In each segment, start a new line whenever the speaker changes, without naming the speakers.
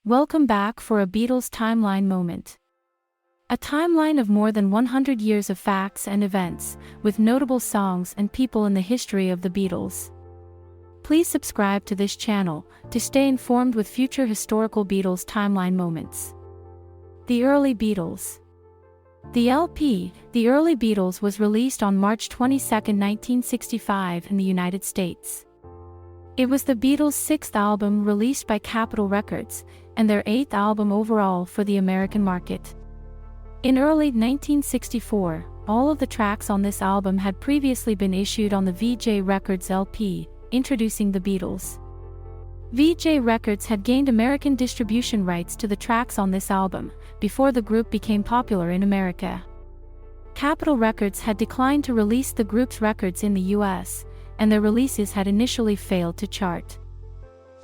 Welcome back for a Beatles Timeline Moment. A timeline of more than 100 years of facts and events, with notable songs and people in the history of the Beatles. Please subscribe to this channel to stay informed with future historical Beatles timeline moments. The Early Beatles. The LP, The Early Beatles, was released on March 22, 1965 in the United States. It was the Beatles' sixth album released by Capitol Records, and their eighth album overall for the American market. In early 1964, all of the tracks on this album had previously been issued on the Vee-Jay Records LP, introducing the Beatles. Vee-Jay Records had gained American distribution rights to the tracks on this album, before the group became popular in America. Capitol Records had declined to release the group's records in the US, and their releases had initially failed to chart.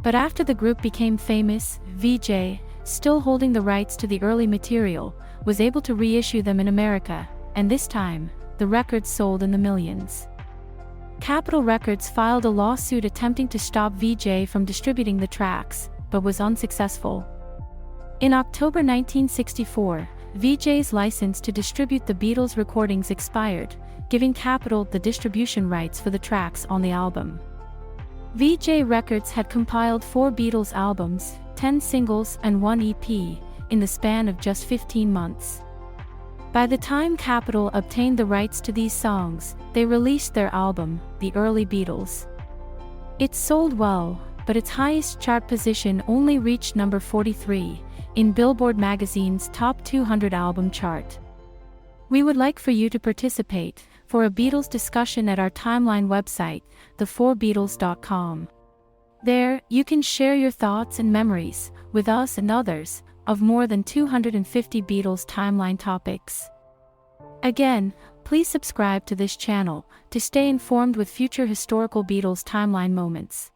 But after the group became famous, Vee-Jay, still holding the rights to the early material, was able to reissue them in America, and this time, the records sold in the millions. Capitol Records filed a lawsuit attempting to stop Vee-Jay from distributing the tracks, but was unsuccessful. In October 1964, Vee-Jay's license to distribute the Beatles recordings expired, giving Capitol the distribution rights for the tracks on the album. Vee-Jay Records had compiled 4 Beatles albums, 10 singles and 1 EP, in the span of just 15 months. By the time Capitol obtained the rights to these songs, they released their album, The Early Beatles. It sold well, but its highest chart position only reached number 43, in Billboard magazine's Top 200 album chart. We would like for you to participate for a Beatles discussion at our timeline website, the4beatles.com. There, you can share your thoughts and memories with us and others of more than 250 Beatles timeline topics. Again, please subscribe to this channel to stay informed with future historical Beatles timeline moments.